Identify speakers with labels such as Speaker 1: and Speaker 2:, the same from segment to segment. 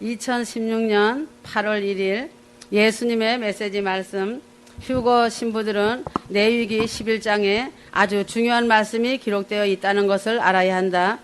Speaker 1: 2016년 8월 1일 예수님의 메시지 말씀, 휴거 신부들은 레위기 11장에 아주 중요한 말씀이 기록되어 있다는 것을 알아야 한다.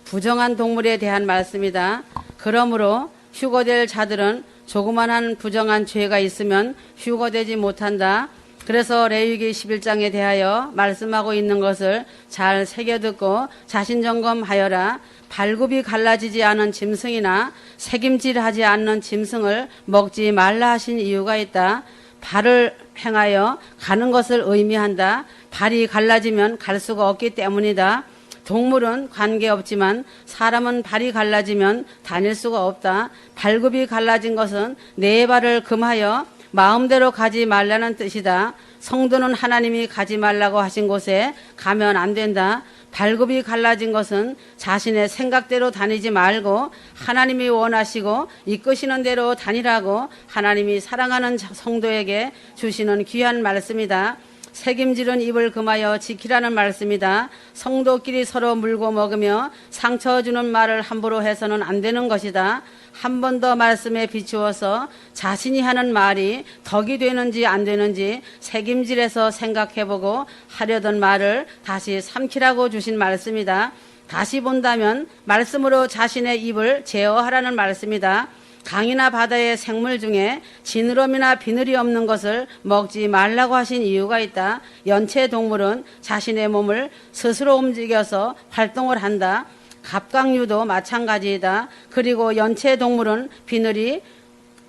Speaker 1: 부정한 동물에 대한 말씀이다. 그러므로 휴거될 자들은 조그만한 부정한 죄가 있으면 휴거되지 못한다. 그래서 레위기 11장에 대하여 말씀하고 있는 것을 잘 새겨듣고 자신점검하여라. 발굽이 갈라지지 않은 짐승이나 새김질하지 않는 짐승을 먹지 말라 하신 이유가 있다. 발을 행하여 가는 것을 의미한다. 발이 갈라지면 갈 수가 없기 때문이다. 동물은 관계없지만 사람은 발이 갈라지면 다닐 수가 없다. 발굽이 갈라진 것은 내 발을 금하여 마음대로 가지 말라는 뜻이다. 성도는 하나님이 가지 말라고 하신 곳에 가면 안 된다. 발굽이 갈라진 것은 자신의 생각대로 다니지 말고 하나님이 원하시고 이끄시는 대로 다니라고 하나님이 사랑하는 성도에게 주시는 귀한 말씀이다. 책임지는 입을 금하여 지키라는 말씀이다. 성도끼리 서로 물고 먹으며 상처 주는 말을 함부로 해서는 안 되는 것이다. 한 번 더 말씀에 비추어서 자신이 하는 말이 덕이 되는지 안 되는지 책임질해서 생각해보고 하려던 말을 다시 삼키라고 주신 말씀이다. 다시 본다면 말씀으로 자신의 입을 제어하라는 말씀이다. 강이나 바다의 생물 중에 지느러미나 비늘이 없는 것을 먹지 말라고 하신 이유가 있다. 연체 동물은 자신의 몸을 스스로 움직여서 활동을 한다. 갑각류도 마찬가지이다. 그리고 연체 동물은 비늘이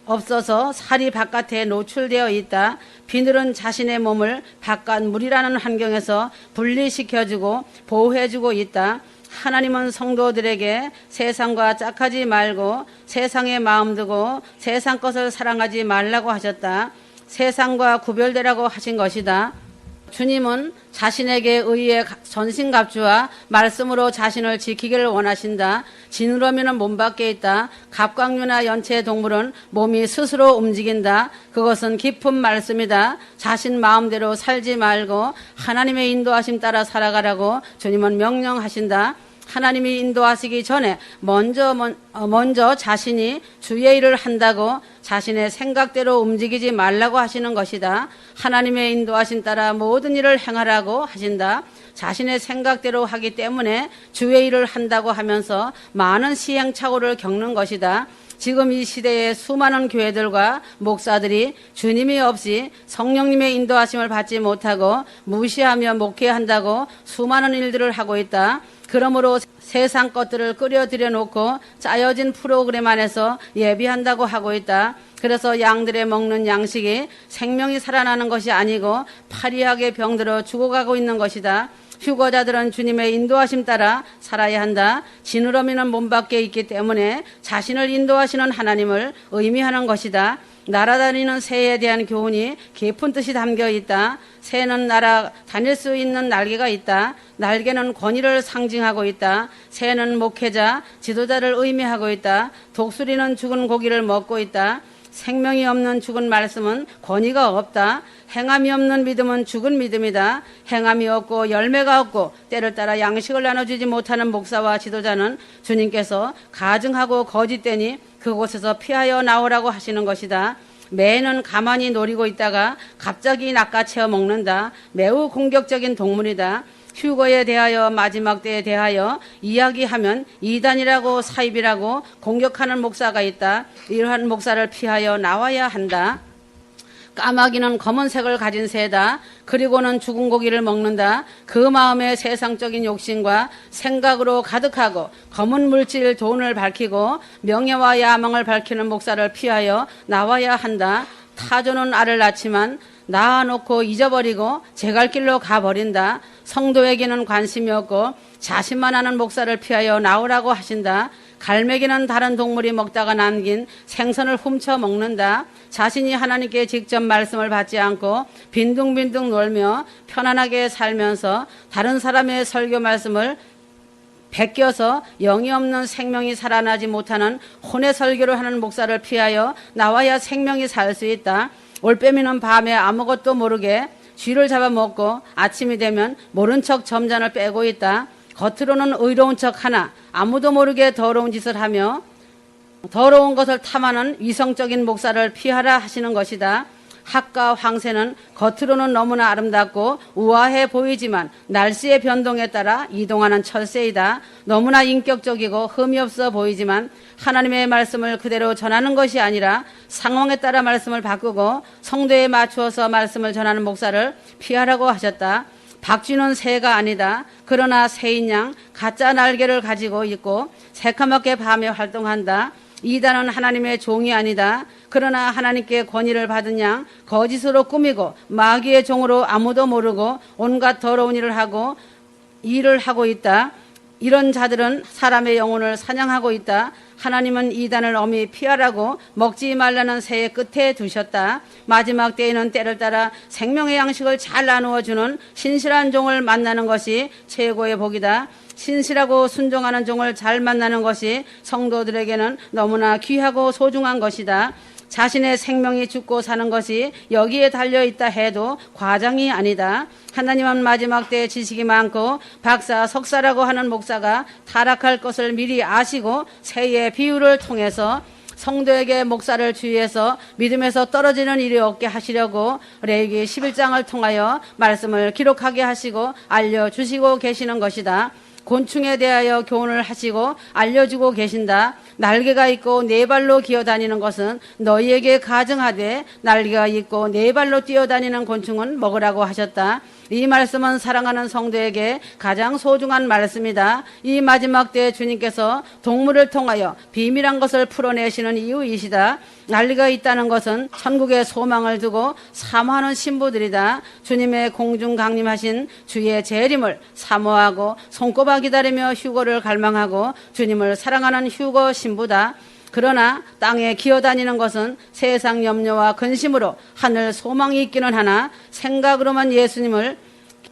Speaker 1: 없어서 살이 바깥에 노출되어 있다. 비늘은 자신의 몸을 바깥 물이라는 환경에서 분리시켜주고 보호해주고 있다. 하나님은 성도들에게 세상과 짝하지 말고 세상에 마음 두고 세상 것을 사랑하지 말라고 하셨다. 세상과 구별되라고 하신 것이다. 주님은 자신에게 의의 전신갑주와 말씀으로 자신을 지키기를 원하신다. 지느러미는 몸 밖에 있다. 갑각류나 연체 동물은 몸이 스스로 움직인다. 그것은 깊은 말씀이다. 자신 마음대로 살지 말고 하나님의 인도하심 따라 살아가라고 주님은 명령하신다. 하나님이 인도하시기 전에 먼저 자신이 주의 일을 한다고 자신의 생각대로 움직이지 말라고 하시는 것이다. 하나님의 인도하심 따라 모든 일을 행하라고 하신다. 자신의 생각대로 하기 때문에 주의 일을 한다고 하면서 많은 시행착오를 겪는 것이다. 지금 이 시대에 수많은 교회들과 목사들이 주님이 없이 성령님의 인도하심을 받지 못하고 무시하며 목회한다고 수많은 일들을 하고 있다. 그러므로 세상 것들을 끌어들여 놓고 짜여진 프로그램 안에서 예비한다고 하고 있다. 그래서 양들의 먹는 양식이 생명이 살아나는 것이 아니고 파리하게 병들어 죽어가고 있는 것이다. 휴거자들은 주님의 인도하심 따라 살아야 한다. 지느러미는 몸 밖에 있기 때문에 자신을 인도하시는 하나님을 의미하는 것이다. 날아다니는 새에 대한 교훈이 깊은 뜻이 담겨 있다. 새는 날아다닐 수 있는 날개가 있다. 날개는 권위를 상징하고 있다. 새는 목회자, 지도자를 의미하고 있다. 독수리는 죽은 고기를 먹고 있다. 생명이 없는 죽은 말씀은 권위가 없다. 행함이 없는 믿음은 죽은 믿음이다. 행함이 없고 열매가 없고 때를 따라 양식을 나눠주지 못하는 목사와 지도자는 주님께서 가증하고 거짓되니 그곳에서 피하여 나오라고 하시는 것이다. 매는 가만히 노리고 있다가 갑자기 낚아채어 먹는다. 매우 공격적인 동물이다. 휴거에 대하여 마지막 때에 대하여 이야기하면 이단이라고 사입이라고 공격하는 목사가 있다. 이러한 목사를 피하여 나와야 한다. 까마귀는 검은색을 가진 새다. 그리고는 죽은 고기를 먹는다. 그 마음에 세상적인 욕심과 생각으로 가득하고 검은 물질 돈을 밝히고 명예와 야망을 밝히는 목사를 피하여 나와야 한다. 타조는 알을 낳지만 낳아놓고 잊어버리고 제 갈 길로 가버린다. 성도에게는 관심이 없고 자신만 아는 목사를 피하여 나오라고 하신다. 갈매기는 다른 동물이 먹다가 남긴 생선을 훔쳐 먹는다. 자신이 하나님께 직접 말씀을 받지 않고 빈둥빈둥 놀며 편안하게 살면서 다른 사람의 설교 말씀을 베껴서 영이 없는 생명이 살아나지 못하는 혼의 설교를 하는 목사를 피하여 나와야 생명이 살 수 있다. 올빼미는 밤에 아무것도 모르게 쥐를 잡아먹고 아침이 되면 모른 척 점잔을 빼고 있다. 겉으로는 의로운 척 하나 아무도 모르게 더러운 짓을 하며 더러운 것을 탐하는 위성적인 목사를 피하라 하시는 것이다. 학과 황새는 겉으로는 너무나 아름답고 우아해 보이지만 날씨의 변동에 따라 이동하는 철새이다. 너무나 인격적이고 흠이 없어 보이지만 하나님의 말씀을 그대로 전하는 것이 아니라 상황에 따라 말씀을 바꾸고 성도에 맞추어서 말씀을 전하는 목사를 피하라고 하셨다. 박쥐는 새가 아니다. 그러나 새인 양 가짜 날개를 가지고 있고 새카맣게 밤에 활동한다. 이단은 하나님의 종이 아니다. 그러나 하나님께 권위를 받은 양 거짓으로 꾸미고 마귀의 종으로 아무도 모르고 온갖 더러운 일을 하고 있다. 이런 자들은 사람의 영혼을 사냥하고 있다. 하나님은 이단을 엄히 피하라고 먹지 말라는 새의 끝에 두셨다. 마지막 때에는 때를 따라 생명의 양식을 잘 나누어 주는 신실한 종을 만나는 것이 최고의 복이다. 신실하고 순종하는 종을 잘 만나는 것이 성도들에게는 너무나 귀하고 소중한 것이다. 자신의 생명이 죽고 사는 것이 여기에 달려있다 해도 과장이 아니다. 하나님은 마지막 때에 지식이 많고 박사, 석사라고 하는 목사가 타락할 것을 미리 아시고 새의 비유를 통해서 성도에게 목사를 주의해서 믿음에서 떨어지는 일이 없게 하시려고 레위기 11장을 통하여 말씀을 기록하게 하시고 알려주시고 계시는 것이다. 곤충에 대하여 교훈을 하시고 알려주고 계신다. 날개가 있고 네 발로 기어다니는 것은 너희에게 가증하되 날개가 있고 네 발로 뛰어다니는 곤충은 먹으라고 하셨다. 이 말씀은 사랑하는 성도에게 가장 소중한 말씀이다. 이 마지막 때에 주님께서 동물을 통하여 비밀한 것을 풀어내시는 이유이시다. 난리가 있다는 것은 천국의 소망을 두고 사모하는 신부들이다. 주님의 공중 강림하신 주의 재림을 사모하고 손꼽아 기다리며 휴거를 갈망하고 주님을 사랑하는 휴거 신부다. 그러나 땅에 기어다니는 것은 세상 염려와 근심으로 하늘 소망이 있기는 하나 생각으로만 예수님을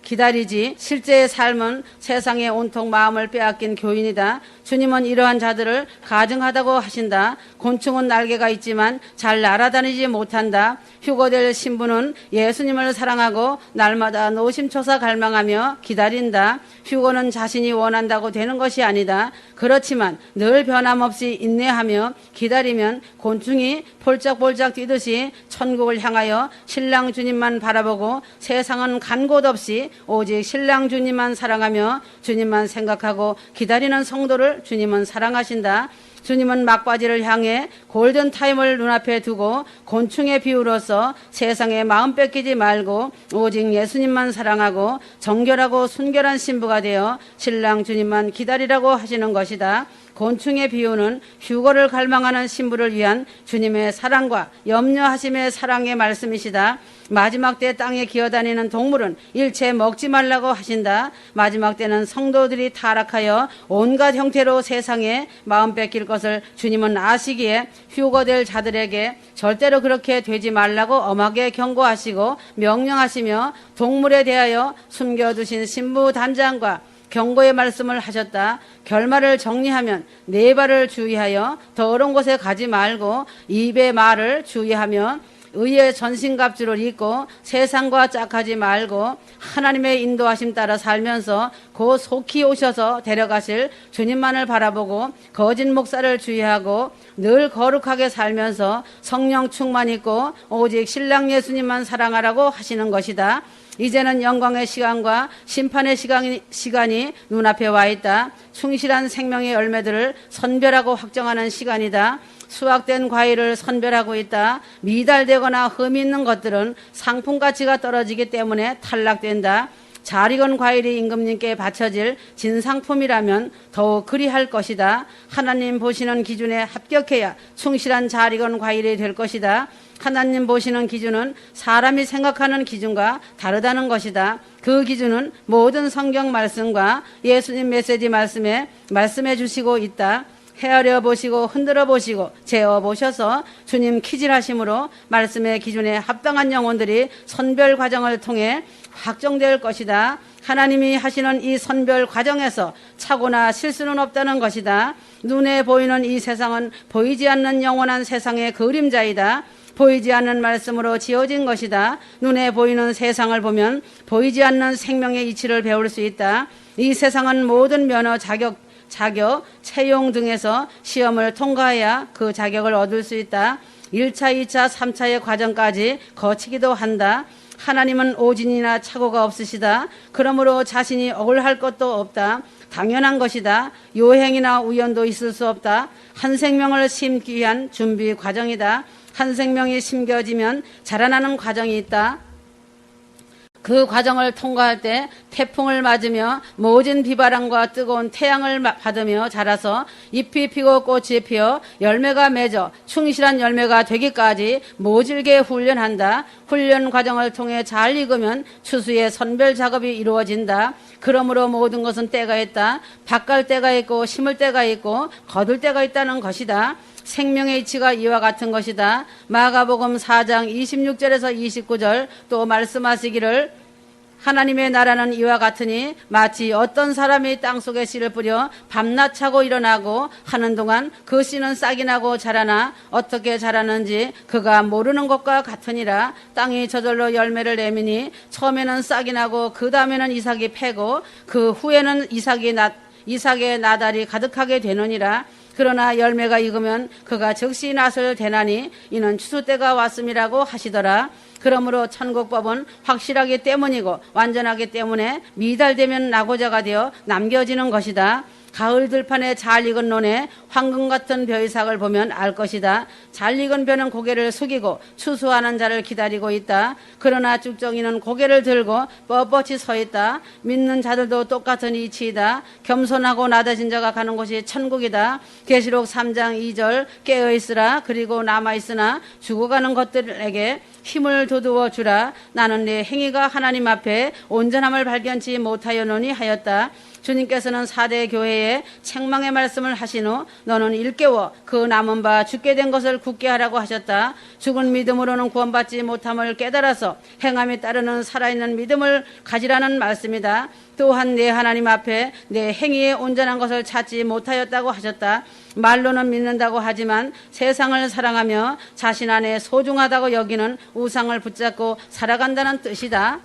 Speaker 1: 기다리지 실제의 삶은 세상에 온통 마음을 빼앗긴 교인이다. 주님은 이러한 자들을 가증하다고 하신다. 곤충은 날개가 있지만 잘 날아다니지 못한다. 휴거될 신부는 예수님을 사랑하고 날마다 노심초사 갈망하며 기다린다. 휴거는 자신이 원한다고 되는 것이 아니다. 그렇지만 늘 변함없이 인내하며 기다리면 곤충이 폴짝폴짝 뛰듯이 천국을 향하여 신랑 주님만 바라보고 세상은 간 곳 없이 오직 신랑 주님만 사랑하며 주님만 생각하고 기다리는 성도를 주님은 사랑하신다. 주님은 막바지를 향해 골든타임을 눈앞에 두고 곤충의 비유로서 세상에 마음 뺏기지 말고 오직 예수님만 사랑하고 정결하고 순결한 신부가 되어 신랑 주님만 기다리라고 하시는 것이다. 곤충의 비유는 휴거를 갈망하는 신부를 위한 주님의 사랑과 염려하심의 사랑의 말씀이시다. 마지막 때 땅에 기어다니는 동물은 일체 먹지 말라고 하신다. 마지막 때는 성도들이 타락하여 온갖 형태로 세상에 마음 뺏길 것을 주님은 아시기에 휴거될 자들에게 절대로 그렇게 되지 말라고 엄하게 경고하시고 명령하시며 동물에 대하여 숨겨두신 신부 단장과 경고의 말씀을 하셨다. 결말을 정리하면 네 발을 주의하여 더러운 곳에 가지 말고 입의 말을 주의하면 의의 전신갑주를 입고 세상과 짝하지 말고 하나님의 인도하심 따라 살면서 곧 속히 오셔서 데려가실 주님만을 바라보고 거짓 목사를 주의하고 늘 거룩하게 살면서 성령 충만 있고 오직 신랑 예수님만 사랑하라고 하시는 것이다. 이제는 영광의 시간과 심판의 시간이 눈앞에 와 있다. 충실한 생명의 열매들을 선별하고 확정하는 시간이다. 수확된 과일을 선별하고 있다. 미달되거나 흠이 있는 것들은 상품 가치가 떨어지기 때문에 탈락된다. 잘 익은 과일이 임금님께 바쳐질 진상품이라면 더욱 그리할 것이다. 하나님 보시는 기준에 합격해야 충실한 잘 익은 과일이 될 것이다. 하나님 보시는 기준은 사람이 생각하는 기준과 다르다는 것이다. 그 기준은 모든 성경 말씀과 예수님 메시지 말씀해 주시고 있다. 헤아려 보시고 흔들어 보시고 재어 보셔서 주님 키질하심으로 말씀의 기준에 합당한 영혼들이 선별 과정을 통해 확정될 것이다. 하나님이 하시는 이 선별 과정에서 착오나 실수는 없다는 것이다. 눈에 보이는 이 세상은 보이지 않는 영원한 세상의 그림자이다. 보이지 않는 말씀으로 지어진 것이다. 눈에 보이는 세상을 보면 보이지 않는 생명의 이치를 배울 수 있다. 이 세상은 모든 면허 자격, 채용 등에서 시험을 통과해야 그 자격을 얻을 수 있다. 1차, 2차, 3차의 과정까지 거치기도 한다. 하나님은 오진이나 착오가 없으시다. 그러므로 자신이 억울할 것도 없다. 당연한 것이다. 요행이나 우연도 있을 수 없다. 한 생명을 심기 위한 준비 과정이다. 한 생명이 심겨지면 자라나는 과정이 있다. 그 과정을 통과할 때 태풍을 맞으며 모진 비바람과 뜨거운 태양을 받으며 자라서 잎이 피고 꽃이 피어 열매가 맺어 충실한 열매가 되기까지 모질게 훈련한다. 훈련 과정을 통해 잘 익으면 추수의 선별 작업이 이루어진다. 그러므로 모든 것은 때가 있다. 밭갈 때가 있고 심을 때가 있고 거둘 때가 있다는 것이다. 생명의 이치가 이와 같은 것이다. 마가복음 4장 26절에서 29절 또 말씀하시기를 하나님의 나라는 이와 같으니 마치 어떤 사람이 땅속에 씨를 뿌려 밤낮 차고 일어나고 하는 동안 그 씨는 싹이 나고 자라나 어떻게 자라는지 그가 모르는 것과 같으니라. 땅이 저절로 열매를 내미니 처음에는 싹이 나고 그 다음에는 이삭이 패고 그 후에는 이삭의 나달이 가득하게 되느니라. 그러나 열매가 익으면 그가 즉시 낫을 대나니 이는 추수 때가 왔음이라고 하시더라. 그러므로 천국법은 확실하기 때문이고 완전하기 때문에 미달되면 낙오자가 되어 남겨지는 것이다. 가을 들판에 잘 익은 논에 황금 같은 벼이삭을 보면 알 것이다. 잘 익은 벼는 고개를 숙이고 추수하는 자를 기다리고 있다. 그러나 쭉정이는 고개를 들고 뻣뻣이 서 있다. 믿는 자들도 똑같은 이치이다. 겸손하고 낮아진 자가 가는 곳이 천국이다. 계시록 3장 2절 깨어있으라. 그리고 남아있으나 죽어가는 것들에게 힘을 돋우어 주라. 나는 내 행위가 하나님 앞에 온전함을 발견치 못하였노니 하였다. 주님께서는 4대 교회에 책망의 말씀을 하신 후 너는 일깨워 그 남은 바 죽게 된 것을 굳게 하라고 하셨다. 죽은 믿음으로는 구원받지 못함을 깨달아서 행함에 따르는 살아있는 믿음을 가지라는 말씀이다. 또한 내 하나님 앞에 내 행위에 온전한 것을 찾지 못하였다고 하셨다. 말로는 믿는다고 하지만 세상을 사랑하며 자신 안에 소중하다고 여기는 우상을 붙잡고 살아간다는 뜻이다.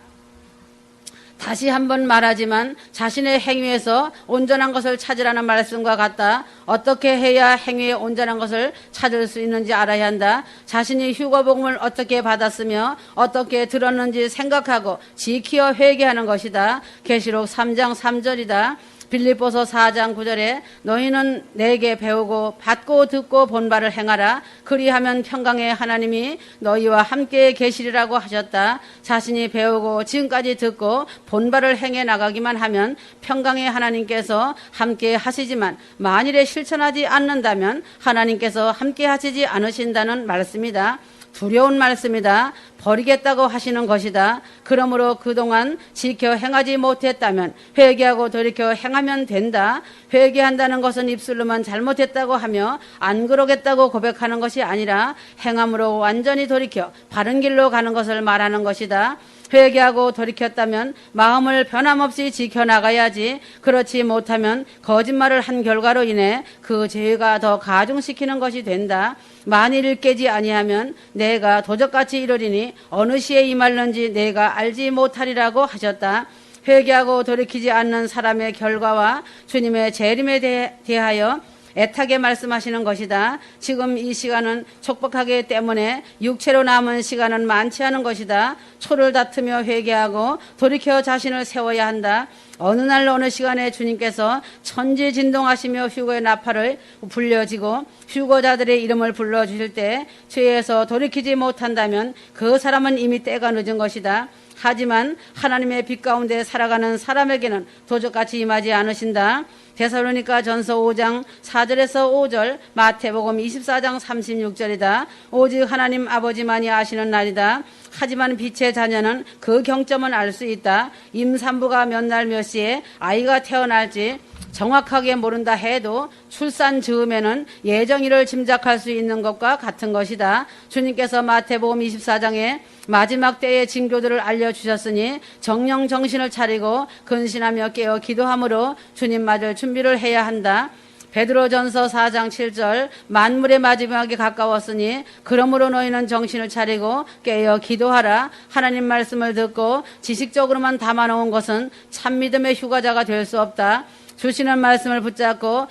Speaker 1: 다시 한번 말하지만 자신의 행위에서 온전한 것을 찾으라는 말씀과 같다. 어떻게 해야 행위에 온전한 것을 찾을 수 있는지 알아야 한다. 자신이 휴거복음을 어떻게 받았으며 어떻게 들었는지 생각하고 지키어 회개하는 것이다. 계시록 3장 3절이다. 빌립보서 4장 9절에 너희는 내게 배우고 받고 듣고 본 바를 행하라. 그리하면 평강의 하나님이 너희와 함께 계시리라고 하셨다. 자신이 배우고 지금까지 듣고 본 바를 행해 나가기만 하면 평강의 하나님께서 함께 하시지만 만일에 실천하지 않는다면 하나님께서 함께 하시지 않으신다는 말씀이다. 두려운 말씀이다. 버리겠다고 하시는 것이다. 그러므로 그동안 지켜 행하지 못했다면 회개하고 돌이켜 행하면 된다. 회개한다는 것은 입술로만 잘못했다고 하며 안 그러겠다고 고백하는 것이 아니라 행함으로 완전히 돌이켜 바른 길로 가는 것을 말하는 것이다. 회개하고 돌이켰다면 마음을 변함없이 지켜나가야지. 그렇지 못하면 거짓말을 한 결과로 인해 그 죄가 더 가중시키는 것이 된다. 만일 깨지 아니하면 내가 도적같이 이르리니 어느 시에 임할는지 내가 알지 못하리라고 하셨다. 회개하고 돌이키지 않는 사람의 결과와 주님의 재림에 대하여 애타게 말씀하시는 것이다. 지금 이 시간은 촉박하기 때문에 육체로 남은 시간은 많지 않은 것이다. 초를 다투며 회개하고 돌이켜 자신을 세워야 한다. 어느 날 어느 시간에 주님께서 천지진동하시며 휴거의 나팔을 불려지고 휴거자들의 이름을 불러주실 때 죄에서 돌이키지 못한다면 그 사람은 이미 때가 늦은 것이다. 하지만 하나님의 빛 가운데 살아가는 사람에게는 도적같이 임하지 않으신다. 데살로니가 전서 5장 4절에서 5절, 마태복음 24장 36절이다. 오직 하나님 아버지만이 아시는 날이다. 하지만 빛의 자녀는 그 경점은 알 수 있다. 임산부가 몇 날 몇 시에 아이가 태어날지 정확하게 모른다 해도 출산 즈음에는 예정일을 짐작할 수 있는 것과 같은 것이다. 주님께서 마태복음 24장에 마지막 때의 징조들을 알려주셨으니 정령 정신을 차리고 근신하며 깨어 기도함으로 주님 맞을 준비를 해야 한다. 베드로전서 4장 7절 만물의 마지막이 가까웠으니 그러므로 너희는 정신을 차리고 깨어 기도하라. 하나님 말씀을 듣고 지식적으로만 담아놓은 것은 참 믿음의 휴가자가 될 수 없다. 주시는 말씀을 붙잡고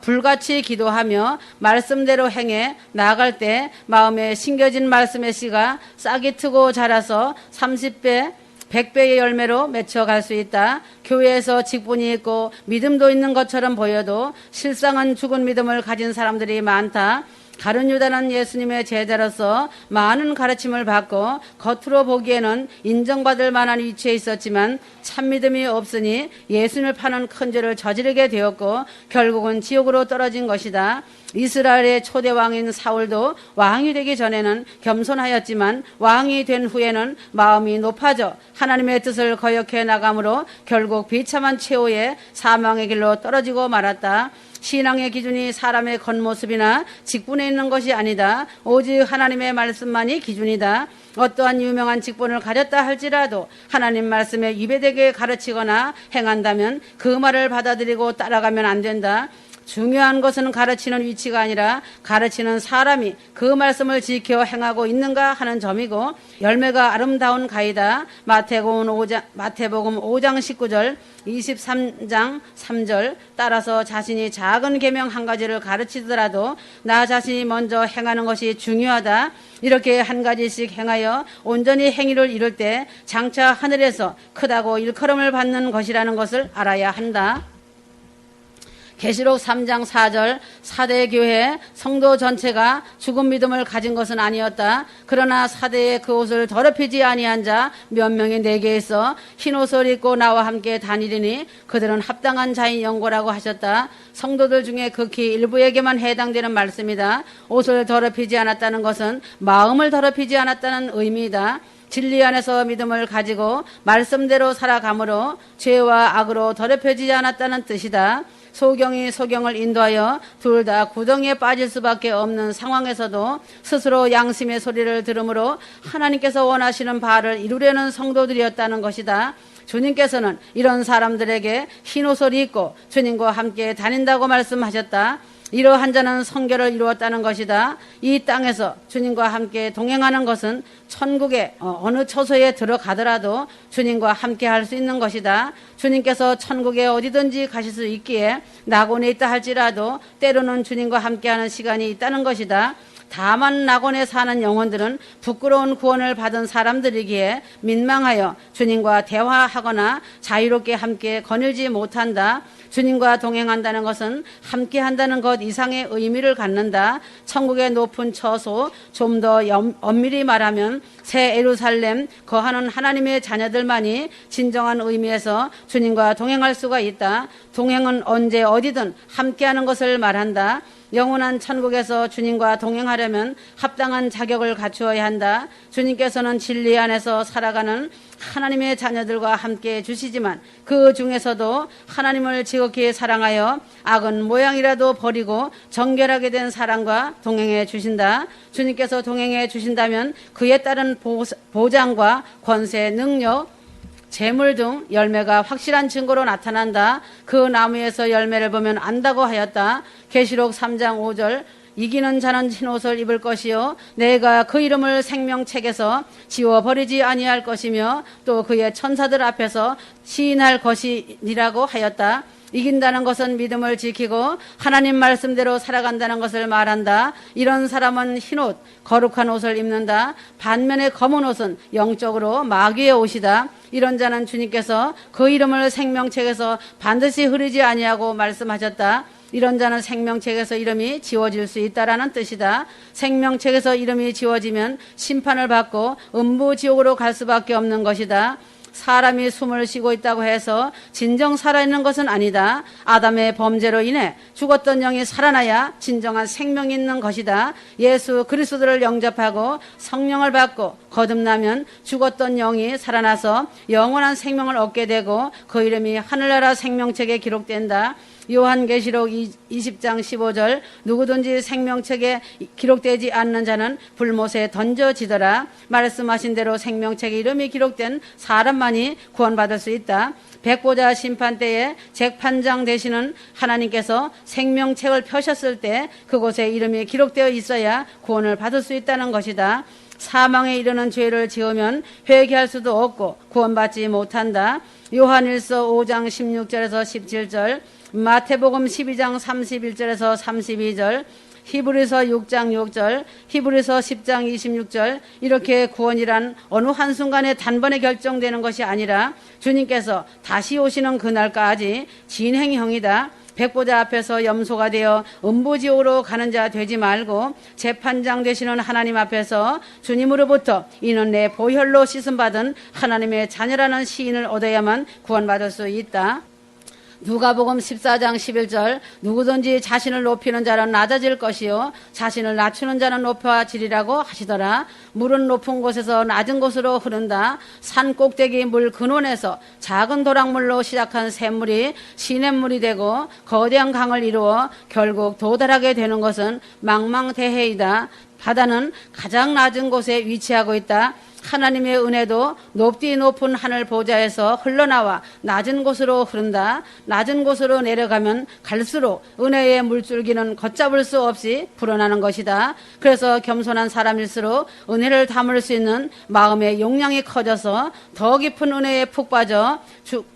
Speaker 1: 불같이 기도하며 말씀대로 행해 나아갈 때 마음에 심겨진 말씀의 씨가 싹이 트고 자라서 30배 100배의 열매로 맺혀갈 수 있다. 교회에서 직분이 있고 믿음도 있는 것처럼 보여도 실상은 죽은 믿음을 가진 사람들이 많다. 가룟 유다는 예수님의 제자로서 많은 가르침을 받고 겉으로 보기에는 인정받을 만한 위치에 있었지만 참 믿음이 없으니 예수님을 파는 큰 죄를 저지르게 되었고 결국은 지옥으로 떨어진 것이다. 이스라엘의 초대 왕인 사울도 왕이 되기 전에는 겸손하였지만 왕이 된 후에는 마음이 높아져 하나님의 뜻을 거역해 나가므로 결국 비참한 최후의 사망의 길로 떨어지고 말았다. 신앙의 기준이 사람의 겉모습이나 직분에 있는 것이 아니다. 오직 하나님의 말씀만이 기준이다. 어떠한 유명한 직분을 가졌다 할지라도 하나님 말씀에 위배되게 가르치거나 행한다면 그 말을 받아들이고 따라가면 안 된다. 중요한 것은 가르치는 위치가 아니라 가르치는 사람이 그 말씀을 지켜 행하고 있는가 하는 점이고 열매가 아름다운 가이다. 마태복음 5장 19절 23장 3절 따라서 자신이 작은 계명 한 가지를 가르치더라도 나 자신이 먼저 행하는 것이 중요하다. 이렇게 한 가지씩 행하여 온전히 행위를 이룰 때 장차 하늘에서 크다고 일컬음을 받는 것이라는 것을 알아야 한다. 계시록 3장 4절 사대교회 성도 전체가 죽은 믿음을 가진 것은 아니었다. 그러나 사대의 그 옷을 더럽히지 아니한 자 몇 명이 내게 있어 흰 옷을 입고 나와 함께 다니리니 그들은 합당한 자인 영고라고 하셨다. 성도들 중에 극히 일부에게만 해당되는 말씀이다. 옷을 더럽히지 않았다는 것은 마음을 더럽히지 않았다는 의미이다. 진리 안에서 믿음을 가지고 말씀대로 살아감으로 죄와 악으로 더럽혀지지 않았다는 뜻이다. 소경이 소경을 인도하여 둘 다 구덩이에 빠질 수밖에 없는 상황에서도 스스로 양심의 소리를 들으므로 하나님께서 원하시는 바를 이루려는 성도들이었다는 것이다. 주님께서는 이런 사람들에게 흰옷을 입고 주님과 함께 다닌다고 말씀하셨다. 이러한 자는 성결을 이루었다는 것이다. 이 땅에서 주님과 함께 동행하는 것은 천국의 어느 처소에 들어가더라도 주님과 함께 할 수 있는 것이다. 주님께서 천국에 어디든지 가실 수 있기에 낙원에 있다 할지라도 때로는 주님과 함께하는 시간이 있다는 것이다. 다만 낙원에 사는 영혼들은 부끄러운 구원을 받은 사람들이기에 민망하여 주님과 대화하거나 자유롭게 함께 거닐지 못한다. 주님과 동행한다는 것은 함께한다는 것 이상의 의미를 갖는다. 천국의 높은 처소, 좀 더 엄밀히 말하면 새 예루살렘 거하는 하나님의 자녀들만이 진정한 의미에서 주님과 동행할 수가 있다. 동행은 언제 어디든 함께하는 것을 말한다. 영원한 천국에서 주님과 동행하려면 합당한 자격을 갖추어야 한다. 주님께서는 진리 안에서 살아가는 하나님의 자녀들과 함께 주시지만 그 중에서도 하나님을 지극히 사랑하여 악은 모양이라도 버리고 정결하게 된 사람과 동행해 주신다. 주님께서 동행해 주신다면 그에 따른 보장과 권세, 능력, 재물 등 열매가 확실한 증거로 나타난다. 그 나무에서 열매를 보면 안다고 하였다. 계시록 3장 5절 이기는 자는 흰옷을 입을 것이요 내가 그 이름을 생명책에서 지워버리지 아니할 것이며 또 그의 천사들 앞에서 시인할 것이니라고 하였다. 이긴다는 것은 믿음을 지키고 하나님 말씀대로 살아간다는 것을 말한다. 이런 사람은 흰옷, 거룩한 옷을 입는다. 반면에 검은 옷은 영적으로 마귀의 옷이다. 이런 자는 주님께서 그 이름을 생명책에서 반드시 흐리지 아니하고 말씀하셨다. 이런 자는 생명책에서 이름이 지워질 수 있다라는 뜻이다. 생명책에서 이름이 지워지면 심판을 받고 음부지옥으로 갈 수밖에 없는 것이다. 사람이 숨을 쉬고 있다고 해서 진정 살아있는 것은 아니다. 아담의 범죄로 인해 죽었던 영이 살아나야 진정한 생명이 있는 것이다. 예수 그리스도를 영접하고 성령을 받고 거듭나면 죽었던 영이 살아나서 영원한 생명을 얻게 되고 그 이름이 하늘나라 생명책에 기록된다. 요한계시록 20장 15절 누구든지 생명책에 기록되지 않는 자는 불못에 던져지더라. 말씀하신 대로 생명책에 이름이 기록된 사람만이 구원받을 수 있다. 백보자 심판 때에 재판장 되시는 하나님께서 생명책을 펴셨을 때 그곳에 이름이 기록되어 있어야 구원을 받을 수 있다는 것이다. 사망에 이르는 죄를 지으면 회개할 수도 없고 구원받지 못한다. 요한일서 5장 16절에서 17절, 마태복음 12장 31절에서 32절, 히브리서 6장 6절, 히브리서 10장 26절, 이렇게 구원이란 어느 한순간에 단번에 결정되는 것이 아니라 주님께서 다시 오시는 그날까지 진행형이다. 백보자 앞에서 염소가 되어 음부지옥으로 가는 자 되지 말고 재판장 되시는 하나님 앞에서 주님으로부터 이는 내 보혈로 씻음받은 하나님의 자녀라는 시인을 얻어야만 구원받을 수 있다. 누가복음 14장 11절, 누구든지 자신을 높이는 자는 낮아질 것이요 자신을 낮추는 자는 높아지리라고 하시더라. 물은 높은 곳에서 낮은 곳으로 흐른다. 산 꼭대기 물 근원에서 작은 도랑물로 시작한 샘물이 시냇물이 되고 거대한 강을 이루어 결국 도달하게 되는 것은 망망대해이다. 바다는 가장 낮은 곳에 위치하고 있다. 하나님의 은혜도 높디 높은 하늘 보좌에서 흘러나와 낮은 곳으로 흐른다. 낮은 곳으로 내려가면 갈수록 은혜의 물줄기는 걷잡을 수 없이 불어나는 것이다. 그래서 겸손한 사람일수록 은혜를 담을 수 있는 마음의 용량이 커져서 더 깊은 은혜에 푹 빠져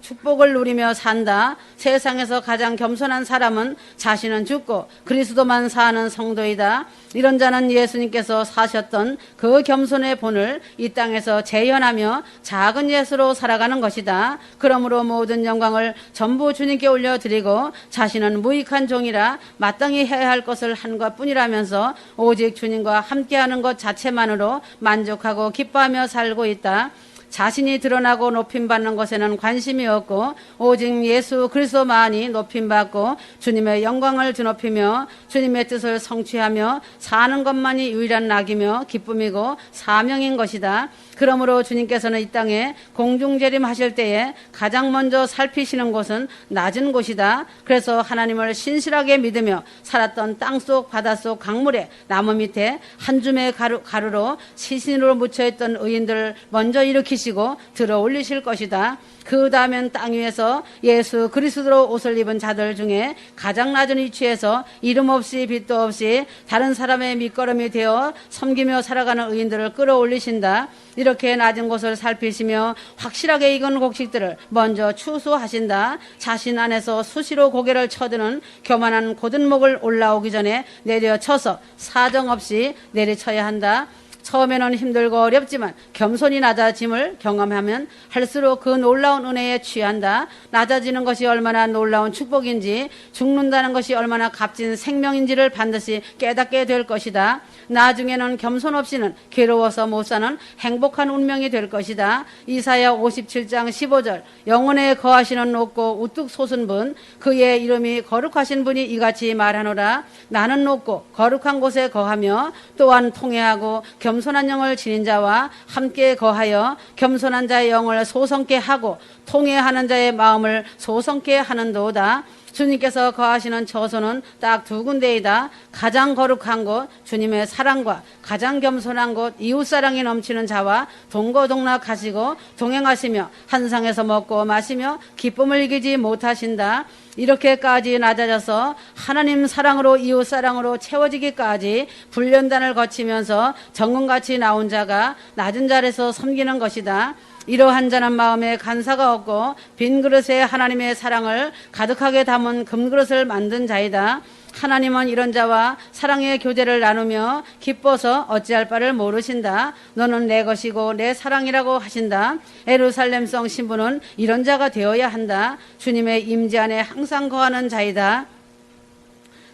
Speaker 1: 축복을 누리며 산다. 세상에서 가장 겸손한 사람은 자신은 죽고 그리스도만 사는 성도이다. 이런 자는 예수님께서 사셨던 그 겸손의 본을 이 땅에서 재현하며 작은 예수로 살아가는 것이다. 그러므로 모든 영광을 전부 주님께 올려드리고 자신은 무익한 종이라 마땅히 해야 할 것을 한 것뿐이라면서 오직 주님과 함께하는 것 자체만으로 만족하고 기뻐하며 살고 있다. 자신이 드러나고 높임받는 것에는 관심이 없고 오직 예수 그리스도만이 높임받고 주님의 영광을 드높이며 주님의 뜻을 성취하며 사는 것만이 유일한 낙이며 기쁨이고 사명인 것이다. 그러므로 주님께서는 이 땅에 공중재림하실 때에 가장 먼저 살피시는 곳은 낮은 곳이다. 그래서 하나님을 신실하게 믿으며 살았던 땅속 바닷속 강물의 나무 밑에 한 줌의 가루로 시신으로 묻혀있던 의인들을 먼저 일으키시고 들어 올리실 것이다. 그 다음엔 땅 위에서 예수 그리스도로 옷을 입은 자들 중에 가장 낮은 위치에서 이름 없이 빛도 없이 다른 사람의 밑거름이 되어 섬기며 살아가는 의인들을 끌어올리신다. 이렇게 낮은 곳을 살피시며 확실하게 익은 곡식들을 먼저 추수하신다. 자신 안에서 수시로 고개를 쳐드는 교만한 곧은 목을 올라오기 전에 내려쳐서 사정없이 내리쳐야 한다. 처음에는 힘들고 어렵지만 겸손히 낮아짐을 경험하면 할수록 그 놀라운 은혜에 취한다. 낮아지는 것이 얼마나 놀라운 축복인지, 죽는다는 것이 얼마나 값진 생명인지를 반드시 깨닫게 될 것이다. 나중에는 겸손 없이는 괴로워서 못 사는 행복한 운명이 될 것이다. 이사야 57장 15절, 영혼에 거하시는 높고 우뚝 솟은 분, 그의 이름이 거룩하신 분이 이같이 말하노라. 나는 높고 거룩한 곳에 거하며 또한 통회하고 겸손한 영을 지닌 자와 함께 거하여 겸손한 자의 영을 소성케 하고 통회하는 자의 마음을 소성케 하는도다. 주님께서 거하시는 처소는 딱 두 군데이다. 가장 거룩한 곳, 주님의 사랑과 가장 겸손한 곳, 이웃사랑이 넘치는 자와 동거동락하시고 동행하시며 한 상에서 먹고 마시며 기쁨을 이기지 못하신다. 이렇게까지 낮아져서 하나님 사랑으로 이웃사랑으로 채워지기까지 훈련단을 거치면서 정금같이 나온 자가 낮은 자리에서 섬기는 것이다. 이러한 자는 마음에 간사가 없고 빈 그릇에 하나님의 사랑을 가득하게 담은 금그릇을 만든 자이다. 하나님은 이런 자와 사랑의 교제를 나누며 기뻐서 어찌할 바를 모르신다. 너는 내 것이고 내 사랑이라고 하신다. 예루살렘성 신부는 이런 자가 되어야 한다. 주님의 임재 안에 항상 거하는 자이다.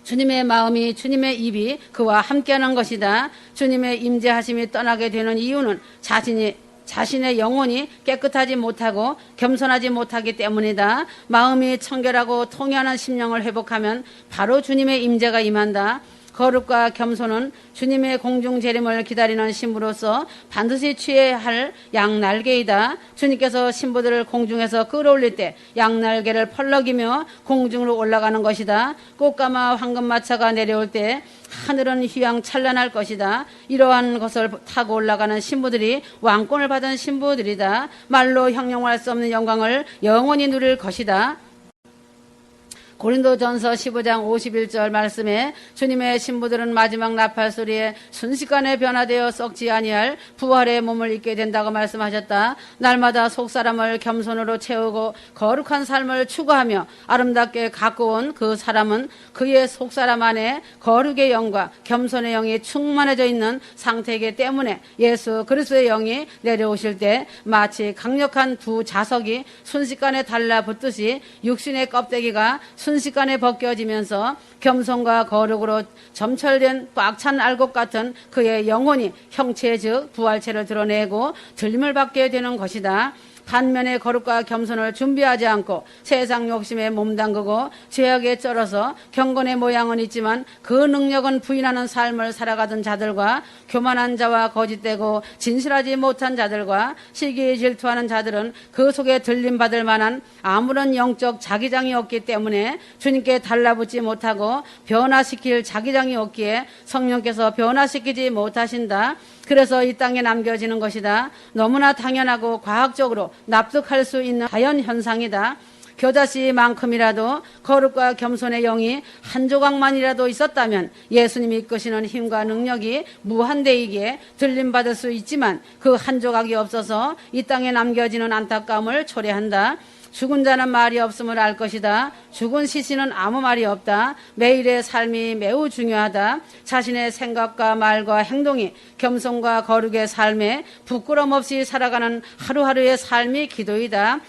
Speaker 1: 주님의 마음이 주님의 입이 그와 함께하는 것이다. 주님의 임재하심이 떠나게 되는 이유는 자신의 영혼이 깨끗하지 못하고 겸손하지 못하기 때문이다. 마음이 청결하고 통회하는 심령을 회복하면 바로 주님의 임재가 임한다. 거룩과 겸손은 주님의 공중 재림을 기다리는 신부로서 반드시 취해야 할 양날개이다. 주님께서 신부들을 공중에서 끌어올릴 때 양날개를 펄럭이며 공중으로 올라가는 것이다. 꽃가마 황금마차가 내려올 때 하늘은 휘황찬란할 것이다. 이러한 것을 타고 올라가는 신부들이 왕권을 받은 신부들이다. 말로 형용할 수 없는 영광을 영원히 누릴 것이다. 고린도전서 15장 51절 말씀에 주님의 신부들은 마지막 나팔 소리에 순식간에 변화되어 썩지 아니할 부활의 몸을 입게 된다고 말씀하셨다. 날마다 속사람을 겸손으로 채우고 거룩한 삶을 추구하며 아름답게 가꾸온 그 사람은 그의 속사람 안에 거룩의 영과 겸손의 영이 충만해져 있는 상태이기 때문에 예수 그리스도의 영이 내려오실 때 마치 강력한 두 자석이 순식간에 달라붙듯이 육신의 껍데기가 순식간에 벗겨지면서 겸손과 거룩으로 점철된 꽉 찬 알곡 같은 그의 영혼이 형체 즉 부활체를 드러내고 들림을 받게 되는 것이다. 반면에 거룩과 겸손을 준비하지 않고 세상 욕심에 몸담그고 죄악에 쩔어서 경건의 모양은 있지만 그 능력은 부인하는 삶을 살아가던 자들과 교만한 자와 거짓되고 진실하지 못한 자들과 시기에 질투하는 자들은 그 속에 들림받을 만한 아무런 영적 자기장이 없기 때문에 주님께 달라붙지 못하고 변화시킬 자기장이 없기에 성령께서 변화시키지 못하신다. 그래서 이 땅에 남겨지는 것이다. 너무나 당연하고 과학적으로 납득할 수 있는 자연현상이다. 겨자씨만큼이라도 거룩과 겸손의 영이 한 조각만이라도 있었다면 예수님이 이끄시는 힘과 능력이 무한대이기에 들림받을 수 있지만 그 한 조각이 없어서 이 땅에 남겨지는 안타까움을 초래한다. 죽은 자는 말이 없음을 알 것이다. 죽은 시신은 아무 말이 없다. 매일의 삶이 매우 중요하다. 자신의 생각과 말과 행동이 겸손과 거룩의 삶에 부끄럼 없이 살아가는 하루하루의 삶이 기도이다.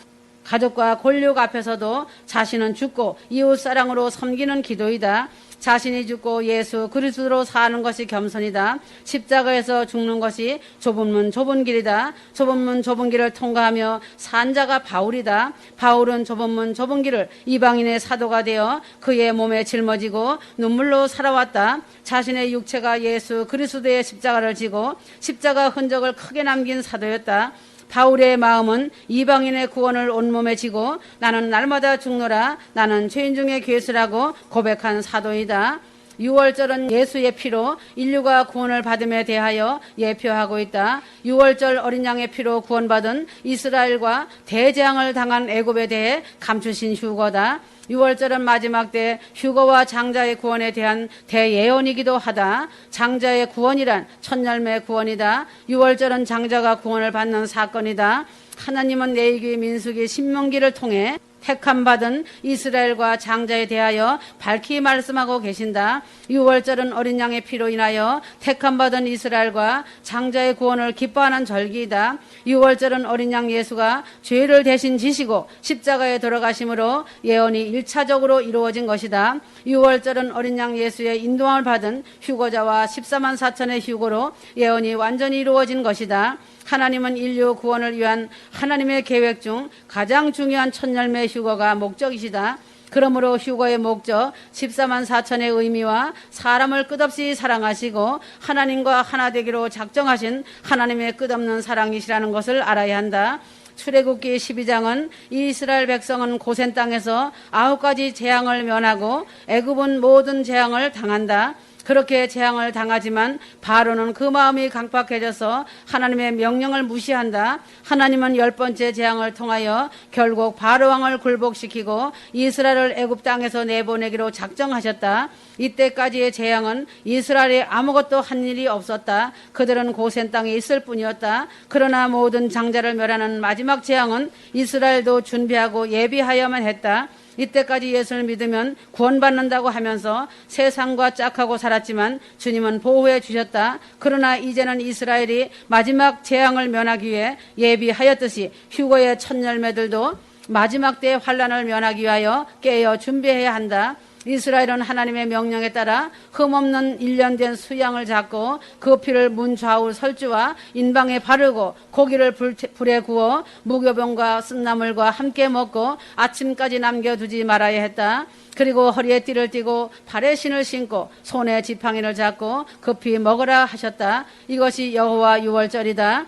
Speaker 1: 가족과 권력 앞에서도 자신은 죽고 이웃사랑으로 섬기는 기도이다. 자신이 죽고 예수 그리스도로 사는 것이 겸손이다. 십자가에서 죽는 것이 좁은 문 좁은 길이다. 좁은 문 좁은 길을 통과하며 산 자가 바울이다. 바울은 좁은 문 좁은 길을 이방인의 사도가 되어 그의 몸에 짊어지고 눈물로 살아왔다. 자신의 육체가 예수 그리스도의 십자가를 지고 십자가 흔적을 크게 남긴 사도였다. 바울의 마음은 이방인의 구원을 온몸에 지고 나는 날마다 죽노라 나는 죄인 중에 괴수라고 고백한 사도이다. 6월절은 예수의 피로 인류가 구원을 받음에 대하여 예표하고 있다. 6월절 어린 양의 피로 구원받은 이스라엘과 대재앙을 당한 애굽에 대해 감추신 휴거다. 6월절은 마지막 때 휴거와 장자의 구원에 대한 대예언이기도 하다. 장자의 구원이란 첫 열매 구원이다. 6월절은 장자가 구원을 받는 사건이다. 하나님은 레위기, 민수기, 신명기를 통해 택함받은 이스라엘과 장자에 대하여 밝히 말씀하고 계신다. 6월절은 어린 양의 피로 인하여 택함받은 이스라엘과 장자의 구원을 기뻐하는 절기이다. 6월절은 어린 양 예수가 죄를 대신 지시고 십자가에 돌아가심으로 예언이 1차적으로 이루어진 것이다. 6월절은 어린 양 예수의 인도함을 받은 휴거자와 14만 4천의 휴거로 예언이 완전히 이루어진 것이다. 하나님은 인류 구원을 위한 하나님의 계획 중 가장 중요한 첫 열매 휴거가 목적이시다. 그러므로 휴거의 목적 14만 4천의 의미와 사람을 끝없이 사랑하시고 하나님과 하나 되기로 작정하신 하나님의 끝없는 사랑이시라는 것을 알아야 한다. 출애굽기 12장은 이스라엘 백성은 고센 땅에서 9가지 재앙을 면하고 애굽은 모든 재앙을 당한다. 그렇게 재앙을 당하지만 바로는 그 마음이 강팍해져서 하나님의 명령을 무시한다. 하나님은 10번째 재앙을 통하여 결국 바로 왕을 굴복시키고 이스라엘을 애굽 땅에서 내보내기로 작정하셨다. 이때까지의 재앙은 이스라엘이 아무것도 한 일이 없었다. 그들은 고센 땅에 있을 뿐이었다. 그러나 모든 장자를 멸하는 마지막 재앙은 이스라엘도 준비하고 예비하여야만 했다. 이때까지 예수를 믿으면 구원받는다고 하면서 세상과 짝하고 살았지만 주님은 보호해 주셨다. 그러나 이제는 이스라엘이 마지막 재앙을 면하기 위해 예비하였듯이 휴거의 첫 열매들도 마지막 때의 환란을 면하기 위하여 깨어 준비해야 한다. 이스라엘은 하나님의 명령에 따라 흠없는 1년 된 수양을 잡고 그 피를 문 좌우 설주와 인방에 바르고 고기를 불에 구워 무교병과 쓴나물과 함께 먹고 아침까지 남겨두지 말아야 했다. 그리고 허리에 띠를 띠고 발에 신을 신고 손에 지팡이를 잡고 급히 먹으라 하셨다. 이것이 여호와 유월절이다.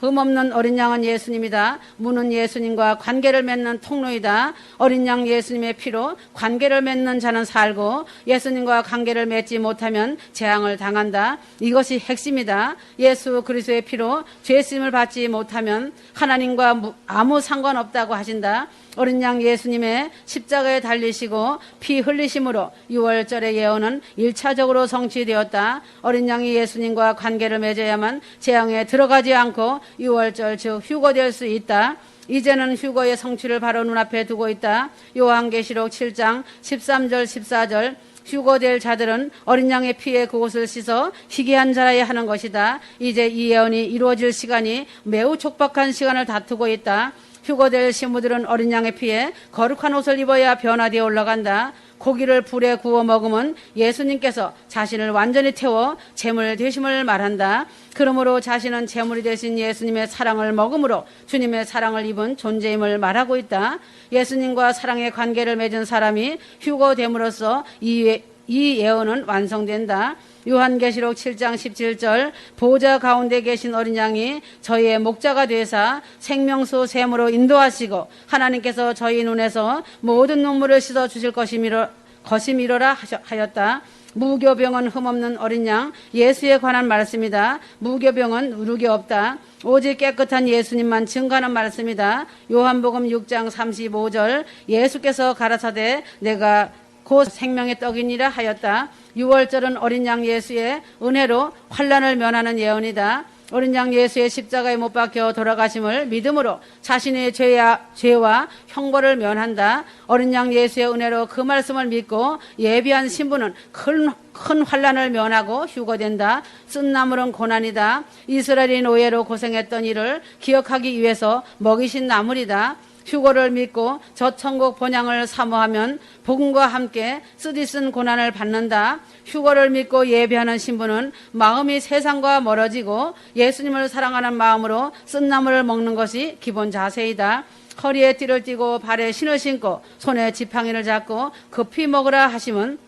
Speaker 1: 흠없는 어린 양은 예수님이다. 문은 예수님과 관계를 맺는 통로이다. 어린 양 예수님의 피로 관계를 맺는 자는 살고 예수님과 관계를 맺지 못하면 재앙을 당한다. 이것이 핵심이다. 예수 그리스도의 피로 죄 쓰임을 받지 못하면 하나님과 아무 상관없다고 하신다. 어린 양 예수님의 십자가에 달리시고 피 흘리심으로 6월절의 예언은 1차적으로 성취되었다. 어린 양이 예수님과 관계를 맺어야만 재앙에 들어가지 않고 6월절 즉 휴거될 수 있다. 이제는 휴거의 성취를 바로 눈앞에 두고 있다. 요한계시록 7장 13절 14절 휴거될 자들은 어린 양의 피에 그곳을 씻어 희귀한 자라야 하는 것이다. 이제 이 예언이 이루어질 시간이 매우 촉박한 시간을 다투고 있다. 휴거될 신부들은 어린 양의 피에 거룩한 옷을 입어야 변화되어 올라간다. 고기를 불에 구워 먹으면 예수님께서 자신을 완전히 태워 제물 되심을 말한다. 그러므로 자신은 제물이 되신 예수님의 사랑을 먹음으로 주님의 사랑을 입은 존재임을 말하고 있다. 예수님과 사랑의 관계를 맺은 사람이 휴거됨으로써 이 예언은 완성된다. 요한계시록 7장 17절 보좌 가운데 계신 어린 양이 저희의 목자가 되사 생명수 샘으로 인도하시고 하나님께서 저희 눈에서 모든 눈물을 씻어 주실 것이미로라 하였다. 무교병은 흠없는 어린 양 예수에 관한 말씀이다. 무교병은 누룩이 없다. 오직 깨끗한 예수님만 증거하는 말씀이다. 요한복음 6장 35절 예수께서 가라사대 내가 곧 생명의 떡이니라 하였다. 6월절은 어린 양 예수의 은혜로 환난을 면하는 예언이다. 어린 양 예수의 십자가에 못 박혀 돌아가심을 믿음으로 자신의 죄와 형벌을 면한다. 어린 양 예수의 은혜로 그 말씀을 믿고 예비한 신부는 큰 환난을 면하고 휴거된다. 쓴 나물은 고난이다. 이스라엘이 노예로 고생했던 일을 기억하기 위해서 먹이신 나물이다. 휴거를 믿고 저 천국 본향을 사모하면 복음과 함께 쓰디쓴 고난을 받는다. 휴거를 믿고 예배하는 신부는 마음이 세상과 멀어지고 예수님을 사랑하는 마음으로 쓴 나물을 먹는 것이 기본 자세이다. 허리에 띠를 띠고 발에 신을 신고 손에 지팡이를 잡고 급히 먹으라 하심은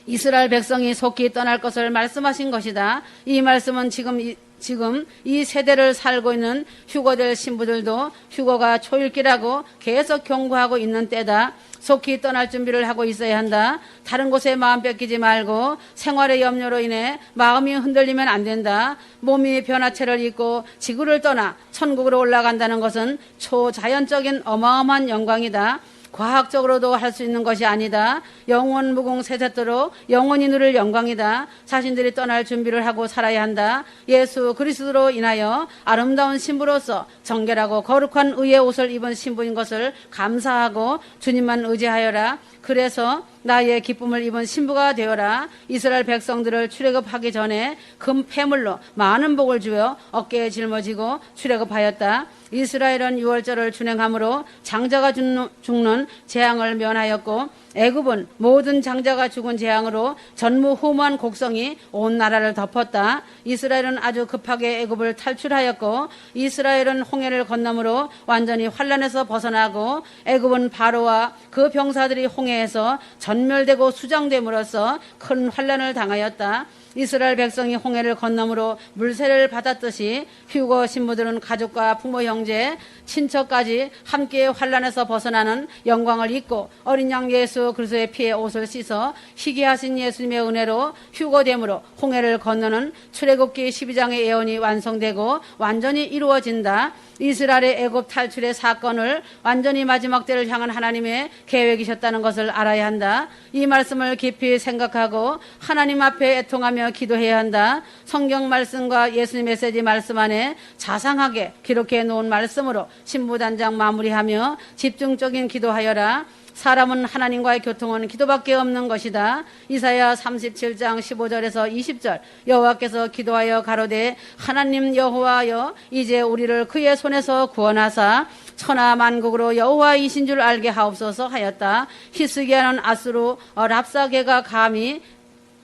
Speaker 1: 이스라엘 백성이 속히 떠날 것을 말씀하신 것이다. 이 말씀은 지금 이 세대를 살고 있는 휴거될 신부들도 휴거가 초읽기라고 계속 경고하고 있는 때다. 속히 떠날 준비를 하고 있어야 한다. 다른 곳에 마음 뺏기지 말고 생활의 염려로 인해 마음이 흔들리면 안 된다. 몸이 변화체를 입고 지구를 떠나 천국으로 올라간다는 것은 초자연적인 어마어마한 영광이다. 과학적으로도 할 수 있는 것이 아니다. 영원 무궁 세세토록 영원히 누릴 영광이다. 자신들이 떠날 준비를 하고 살아야 한다. 예수 그리스도로 인하여 아름다운 신부로서 정결하고 거룩한 의의 옷을 입은 신부인 것을 감사하고 주님만 의지하여라. 그래서 나의 기쁨을 입은 신부가 되어라. 이스라엘 백성들을 출애굽하기 전에 금 폐물로 많은 복을 주어 어깨에 짊어지고 출애굽하였다. 이스라엘은 6월절을 준행함으로 장자가 죽는 재앙을 면하였고 애굽은 모든 장자가 죽은 재앙으로 전무후무한 곡성이 온 나라를 덮었다. 이스라엘은 아주 급하게 애굽을 탈출하였고 이스라엘은 홍해를 건너므로 완전히 환란에서 벗어나고 애굽은 바로와 그 병사들이 홍해에서 전멸되고 수장됨으로써 큰 환란을 당하였다. 이스라엘 백성이 홍해를 건너므로 물세를 받았듯이 휴거 신부들은 가족과 부모 형제 친척까지 함께 환란에서 벗어나는 영광을 입고 어린 양 예수 그리스도의 피에 옷을 씻어 희귀하신 예수님의 은혜로 휴거됨으로 홍해를 건너는 출애굽기 12장의 예언이 완성되고 완전히 이루어진다. 이스라엘의 애굽 탈출의 사건을 완전히 마지막 때를 향한 하나님의 계획이셨다는 것을 알아야 한다. 이 말씀을 깊이 생각하고 하나님 앞에 애통하며 기도해야 한다. 성경 말씀과 예수님 메시지 말씀 안에 자상하게 기록해 놓은 말씀으로 신부단장 마무리하며 집중적인 기도하여라. 사람은 하나님과의 교통은 기도밖에 없는 것이다. 이사야 37장 15절에서 20절 여호와께서 기도하여 가로되 하나님 여호와여 이제 우리를 그의 손에서 구원하사 천하 만국으로 여호와이신 줄 알게 하옵소서 하였다. 히스기야는 아수르 랍사게가 감히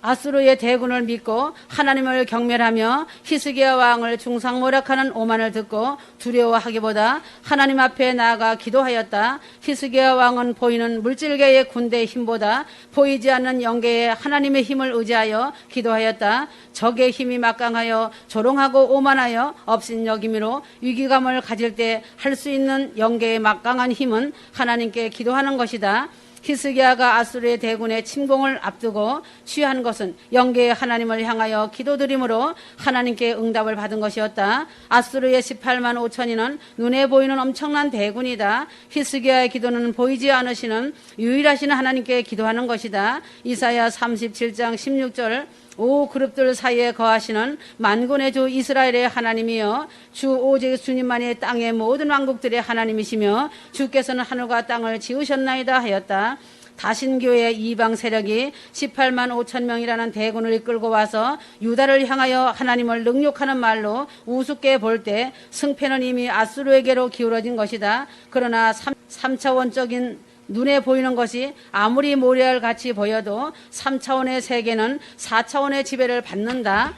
Speaker 1: 아수르의 대군을 믿고 하나님을 경멸하며 히스기야 왕을 중상모략하는 오만을 듣고 두려워하기보다 하나님 앞에 나아가 기도하였다. 히스기야 왕은 보이는 물질계의 군대의 힘보다 보이지 않는 영계의 하나님의 힘을 의지하여 기도하였다. 적의 힘이 막강하여 조롱하고 오만하여 업신여김으로 위기감을 가질 때 할 수 있는 영계의 막강한 힘은 하나님께 기도하는 것이다. 히스기야가 아수르의 대군의 침공을 앞두고 취한 것은 영계의 하나님을 향하여 기도드림으로 하나님께 응답을 받은 것이었다. 아수르의 18만 5천이는 눈에 보이는 엄청난 대군이다. 히스기야의 기도는 보이지 않으시는 유일하신 하나님께 기도하는 것이다. 이사야 37장 16절 오 그룹들 사이에 거하시는 만군의 주 이스라엘의 하나님이여 주 오직 주님만이 땅의 모든 왕국들의 하나님이시며 주께서는 하늘과 땅을 지으셨나이다 하였다. 다신교의 이방 세력이 18만 5천 명이라는 대군을 이끌고 와서 유다를 향하여 하나님을 능욕하는 말로 우습게 볼 때 승패는 이미 아수르에게로 기울어진 것이다. 그러나 3차원적인 눈에 보이는 것이 아무리 모래알 같이 보여도 3차원의 세계는 4차원의 지배를 받는다.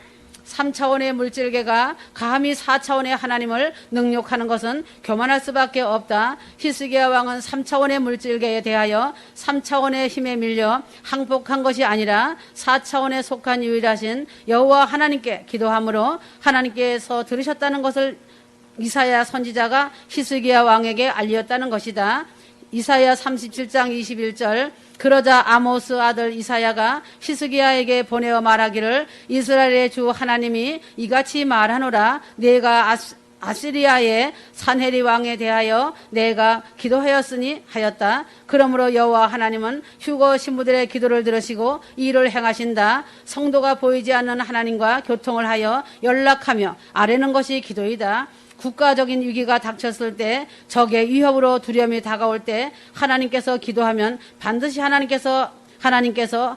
Speaker 1: 3차원의 물질계가 감히 4차원의 하나님을 능욕하는 것은 교만할 수밖에 없다. 히스기야 왕은 3차원의 물질계에 대하여 3차원의 힘에 밀려 항복한 것이 아니라 4차원에 속한 유일하신 여호와 하나님께 기도함으로 하나님께서 들으셨다는 것을 이사야 선지자가 히스기야 왕에게 알렸다는 것이다. 이사야 37장 21절 그러자 아모스 아들 이사야가 히스기야에게 보내어 말하기를 이스라엘의 주 하나님이 이같이 말하노라 내가 아시리아의 산헤리 왕에 대하여 내가 기도하였으니 하였다. 그러므로 여호와 하나님은 휴거 신부들의 기도를 들으시고 이를 행하신다. 성도가 보이지 않는 하나님과 교통을 하여 연락하며 아뢰는 것이 기도이다. 국가적인 위기가 닥쳤을 때 적의 위협으로 두려움이 다가올 때 하나님께서 기도하면 반드시 하나님께서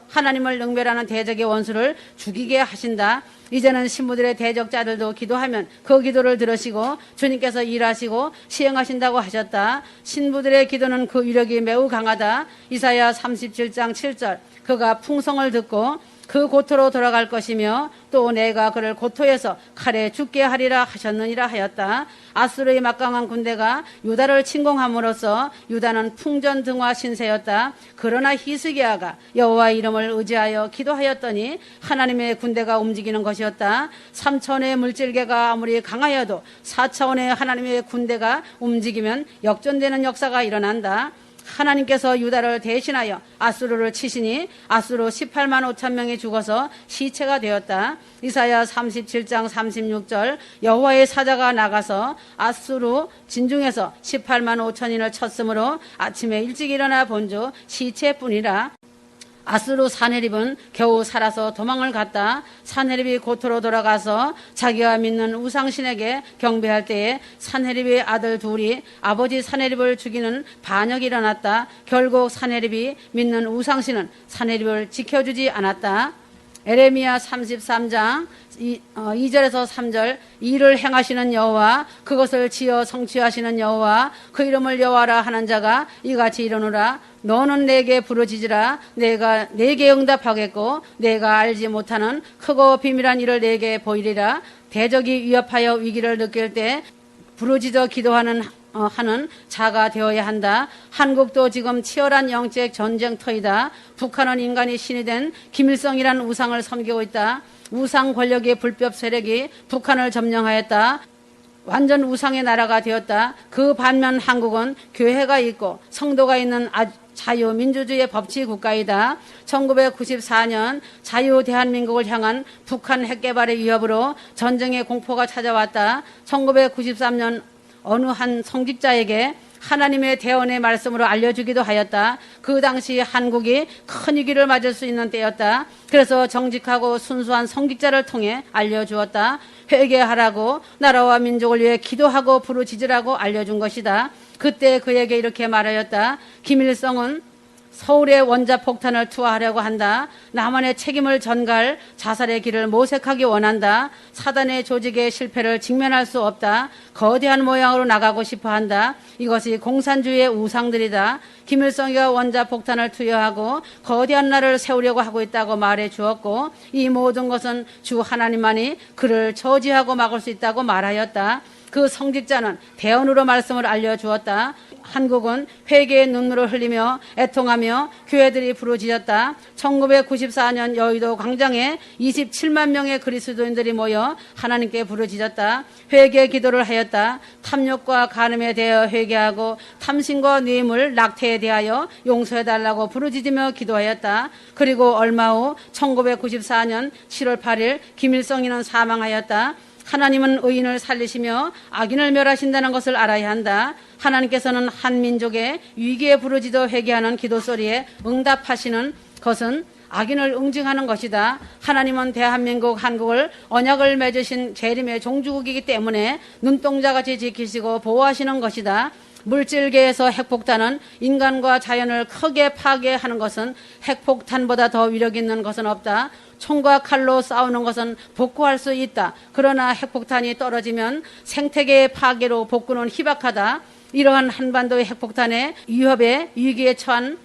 Speaker 1: 하나님을 능멸하는 대적의 원수를 죽이게 하신다. 이제는 신부들의 대적자들도 기도하면 그 기도를 들으시고 주님께서 일하시고 시행하신다고 하셨다. 신부들의 기도는 그 위력이 매우 강하다. 이사야 37장 7절 그가 풍성을 듣고 그 고토로 돌아갈 것이며 또 내가 그를 고토에서 칼에 죽게 하리라 하셨느니라 하였다. 아수르의 막강한 군대가 유다를 침공함으로써 유다는 풍전등화 신세였다. 그러나 히스기야가 여호와 이름을 의지하여 기도하였더니 하나님의 군대가 움직이는 것이었다. 3차원의 물질계가 아무리 강하여도 4차원의 하나님의 군대가 움직이면 역전되는 역사가 일어난다. 하나님께서 유다를 대신하여 아수르를 치시니 아수르 18만 5천 명이 죽어서 시체가 되었다. 이사야 37장 36절 여호와의 사자가 나가서 아수르 진중에서 18만 5천인을 쳤으므로 아침에 일찍 일어나 본즉 시체뿐이라. 아수르 사네립은 겨우 살아서 도망을 갔다. 사네립이 고토로 돌아가서 자기가 믿는 우상신에게 경배할 때에 사네립의 아들 둘이 아버지 사네립을 죽이는 반역이 일어났다. 결국 사네립이 믿는 우상신은 사네립을 지켜주지 않았다. 에레미야 33장 2절에서 3절 이를 행하시는 여호와 그것을 지어 성취하시는 여호와 그 이름을 여호와라 하는 자가 이같이 이르노라 너는 내게 부르짖으라 내가 내게 응답하겠고 내가 알지 못하는 크고 비밀한 일을 내게 보이리라. 대적이 위협하여 위기를 느낄 때 부르짖어 기도하는 하는 자가 되어야 한다. 한국도 지금 치열한 영적 전쟁터이다. 북한은 인간이 신이 된 김일성이라는 우상을 섬기고 있다. 우상 권력의 불법 세력이 북한을 점령하였다. 완전 우상의 나라가 되었다. 그 반면 한국은 교회가 있고 성도가 있는 자유민주주의 법치 국가이다. 1994년 자유 대한민국을 향한 북한 핵개발의 위협으로 전쟁의 공포가 찾아왔다. 1993년 어느 한 성직자에게 하나님의 대언의 말씀으로 알려주기도 하였다. 그 당시 한국이 큰 위기를 맞을 수 있는 때였다. 그래서 정직하고 순수한 성직자를 통해 알려주었다. 회개하라고 나라와 민족을 위해 기도하고 부르짖으라고 알려준 것이다. 그때 그에게 이렇게 말하였다. 김일성은 서울에 원자폭탄을 투하하려고 한다. 남한의 책임을 전가할 자살의 길을 모색하기 원한다. 사단의 조직의 실패를 직면할 수 없다. 거대한 모양으로 나가고 싶어한다. 이것이 공산주의의 우상들이다. 김일성이가 원자폭탄을 투여하고 거대한 나라를 세우려고 하고 있다고 말해 주었고 이 모든 것은 주 하나님만이 그를 저지하고 막을 수 있다고 말하였다. 그 성직자는 대언으로 말씀을 알려주었다. 한국은 회개의 눈물을 흘리며 애통하며 교회들이 부르짖었다. 1994년 여의도 광장에 27만 명의 그리스도인들이 모여 하나님께 부르짖었다. 회개 기도를 하였다. 탐욕과 간음에 대하여 회개하고 탐심과 뇌물, 낙태에 대하여 용서해달라고 부르짖으며 기도하였다. 그리고 얼마 후 1994년 7월 8일 김일성이는 사망하였다. 하나님은 의인을 살리시며 악인을 멸하신다는 것을 알아야 한다. 하나님께서는 한 민족의 위기에 부르짖어 회개하는 기도 소리에 응답하시는 것은 악인을 응징하는 것이다. 하나님은 대한민국 한국을 언약을 맺으신 재림의 종주국이기 때문에 눈동자같이 지키시고 보호하시는 것이다. 물질계에서 핵폭탄은 인간과 자연을 크게 파괴하는 것은 핵폭탄보다 더 위력 있는 것은 없다. 총과 칼로 싸우는 것은 복구할 수 있다. 그러나 핵폭탄이 떨어지면 생태계의 파괴로 복구는 희박하다. 이러한 한반도의 핵폭탄의 위협에 위기에 처한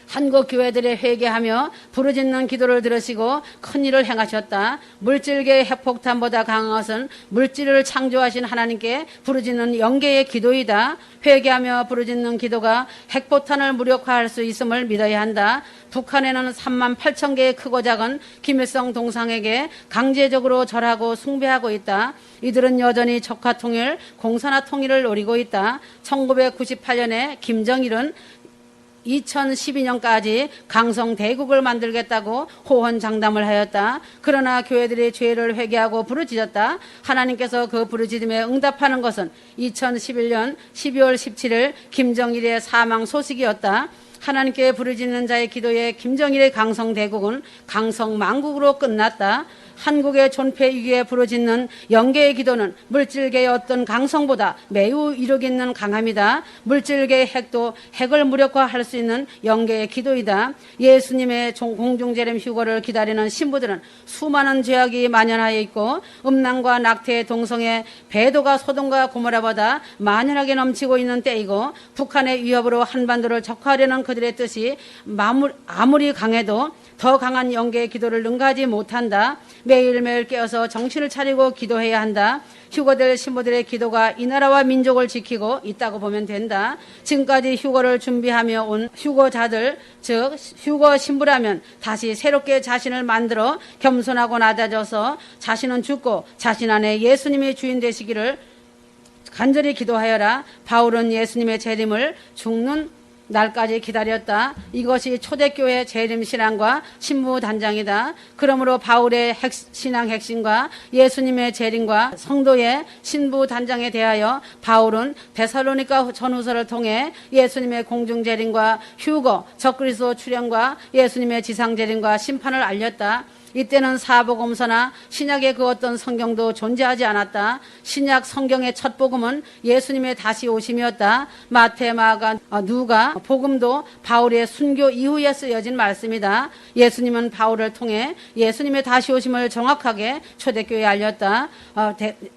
Speaker 1: 한국 교회들의 회개하며 부르짖는 기도를 들으시고 큰 일을 행하셨다. 물질계의 핵폭탄보다 강한 것은 물질을 창조하신 하나님께 부르짖는 영계의 기도이다. 회개하며 부르짖는 기도가 핵폭탄을 무력화할 수 있음을 믿어야 한다. 북한에는 3만 8천 개의 크고 작은 김일성 동상에게 강제적으로 절하고 숭배하고 있다. 이들은 여전히 적화 통일, 공산화 통일을 노리고 있다. 1998년에 김정일은 2012년까지 강성 대국을 만들겠다고 호언장담을 하였다. 그러나 교회들이 죄를 회개하고 부르짖었다. 하나님께서 그 부르짖음에 응답하는 것은 2011년 12월 17일 김정일의 사망 소식이었다. 하나님께 부르짖는 자의 기도에 김정일의 강성 대국은 강성 망국으로 끝났다. 한국의 존폐 위기에 부르짖는 영계의 기도는 물질계의 어떤 강성보다 매우 위력 있는 강함이다. 물질계의 핵도 핵을 무력화할 수 있는 영계의 기도이다. 예수님의 공중재림 휴거를 기다리는 신부들은 수많은 죄악이 만연하여 있고 음란과 낙태의 동성애, 배도가 소돔과 고모라보다 만연하게 넘치고 있는 때이고 북한의 위협으로 한반도를 적화하려는 그들의 뜻이 아무리 강해도 더 강한 영계의 기도를 능가하지 못한다. 매일매일 깨어서 정신을 차리고 기도해야 한다. 휴거될 신부들의 기도가 이 나라와 민족을 지키고 있다고 보면 된다. 지금까지 휴거를 준비하며 온 휴거자들, 즉 휴거 신부라면 다시 새롭게 자신을 만들어 겸손하고 낮아져서 자신은 죽고 자신 안에 예수님이 주인 되시기를 간절히 기도하여라. 바울은 예수님의 재림을 죽는 날까지 기다렸다. 이것이 초대교회 재림신앙과 신부단장이다. 그러므로 바울의 신앙 핵심과 예수님의 재림과 성도의 신부단장에 대하여 바울은 데살로니가 전후서를 통해 예수님의 공중재림과 휴거, 적그리스도 출현과 예수님의 지상재림과 심판을 알렸다. 이때는 사복음서나 신약의 그 어떤 성경도 존재하지 않았다. 신약 성경의 첫 복음은 예수님의 다시 오심이었다. 마태, 마가, 누가 복음도 바울의 순교 이후에 쓰여진 말씀이다. 예수님은 바울을 통해 예수님의 다시 오심을 정확하게 초대교회에 알렸다.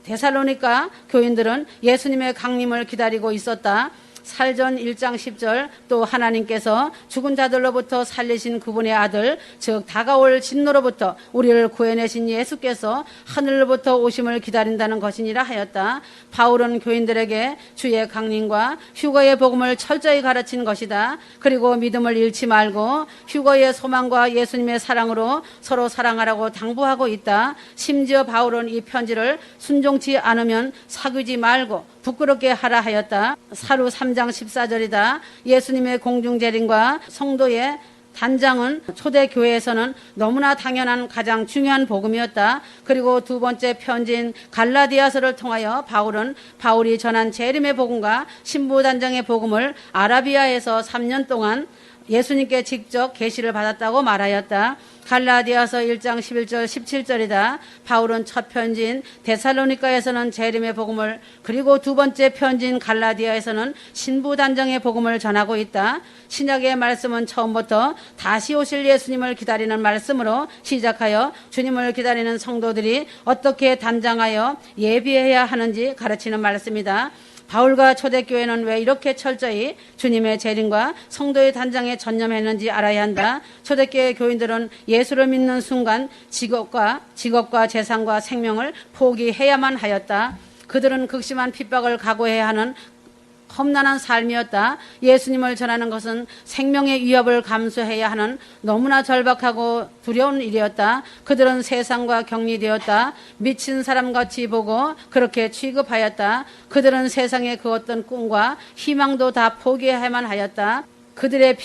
Speaker 1: 데살로니가 교인들은 예수님의 강림을 기다리고 있었다. 살전 1장 10절 또 하나님께서 죽은 자들로부터 살리신 그분의 아들 즉 다가올 진노로부터 우리를 구해내신 예수께서 하늘로부터 오심을 기다린다는 것이니라 하였다. 바울은 교인들에게 주의 강림과 휴거의 복음을 철저히 가르친 것이다. 그리고 믿음을 잃지 말고 휴거의 소망과 예수님의 사랑으로 서로 사랑하라고 당부하고 있다. 심지어 바울은 이 편지를 순종치 않으면 사귀지 말고 부끄럽게 하라 하였다. 사루 3장 14절이다. 예수님의 공중재림과 성도의 단장은 초대교회에서는 너무나 당연한 가장 중요한 복음이었다. 그리고 두 번째 편지인 갈라디아서를 통하여 바울은 바울이 전한 재림의 복음과 신부단장의 복음을 아라비아에서 3년 동안 예수님께 직접 계시를 받았다고 말하였다. 갈라디아서 1장 11절 17절이다. 바울은 첫 편지인 데살로니가에서는 재림의 복음을 그리고 두 번째 편지인 갈라디아에서는 신부단장의 복음을 전하고 있다. 신약의 말씀은 처음부터 다시 오실 예수님을 기다리는 말씀으로 시작하여 주님을 기다리는 성도들이 어떻게 단장하여 예비해야 하는지 가르치는 말씀이다. 바울과 초대교회는 왜 이렇게 철저히 주님의 재림과 성도의 단장에 전념했는지 알아야 한다. 초대교회 교인들은 예수를 믿는 순간 직업과 재산과 생명을 포기해야만 하였다. 그들은 극심한 핍박을 각오해야 하는 험난한 삶이었다. 예수님을 전하는 것은 생명의 위협을 감수해야 하는 너무나 절박하고 두려운 일이었다. 그들은 세상과 격리되었다. 미친 사람같이 보고 그렇게 취급하였다. 그들은 세상의 그 어떤 꿈과 희망도 다 포기해야만 하였다. 그들의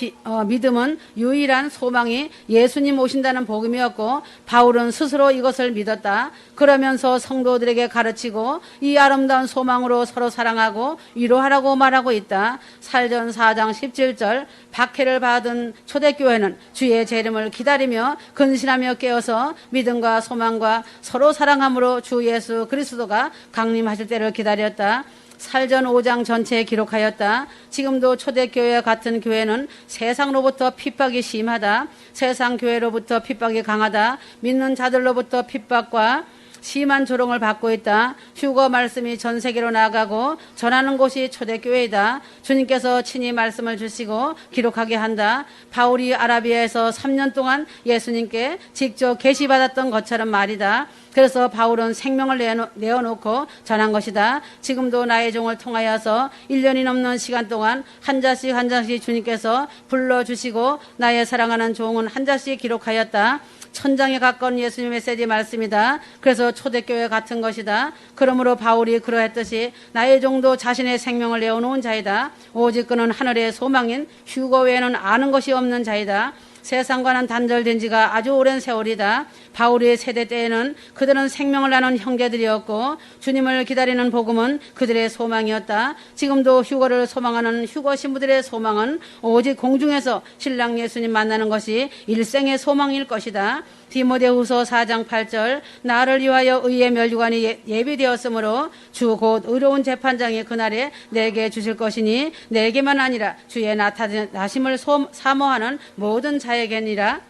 Speaker 1: 믿음은 유일한 소망이 예수님 오신다는 복음이었고 바울은 스스로 이것을 믿었다. 그러면서 성도들에게 가르치고 이 아름다운 소망으로 서로 사랑하고 위로하라고 말하고 있다. 살전 4장 17절 박해를 받은 초대교회는 주의 재림을 기다리며 근신하며 깨어서 믿음과 소망과 서로 사랑함으로 주 예수 그리스도가 강림하실 때를 기다렸다. 살전 5장 전체에 기록하였다. 지금도 초대교회와 같은 교회는 세상로부터 핍박이 심하다. 세상 교회로부터 핍박이 강하다. 믿는 자들로부터 핍박과 심한 조롱을 받고 있다. 휴거 말씀이 전 세계로 나가고 전하는 곳이 초대교회이다. 주님께서 친히 말씀을 주시고 기록하게 한다. 바울이 아라비아에서 3년 동안 예수님께 직접 계시받았던 것처럼 말이다. 그래서 바울은 생명을 내어놓고 전한 것이다. 지금도 나의 종을 통하여서 1년이 넘는 시간 동안 한 자씩 주님께서 불러주시고 나의 사랑하는 종은 한 자씩 기록하였다. 천장에 가까운 예수님 메시지 말씀이다. 그래서 초대교회 같은 것이다. 그러므로 바울이 그러했듯이 나의 종도 자신의 생명을 내어놓은 자이다. 오직 그는 하늘의 소망인 휴거 외에는 아는 것이 없는 자이다. 세상과는 단절된 지가 아주 오랜 세월이다. 바울의 세대 때에는 그들은 생명을 나눈 형제들이었고 주님을 기다리는 복음은 그들의 소망이었다. 지금도 휴거를 소망하는 휴거 신부들의 소망은 오직 공중에서 신랑 예수님 만나는 것이 일생의 소망일 것이다. 디모데후서 4장 8절 나를 위하여 의의 면류관이 예비되었으므로 주 곧 의로운 재판장이 그날에 내게 주실 것이니 내게만 아니라 주의 나타나심을 사모하는 모든 자에게니라.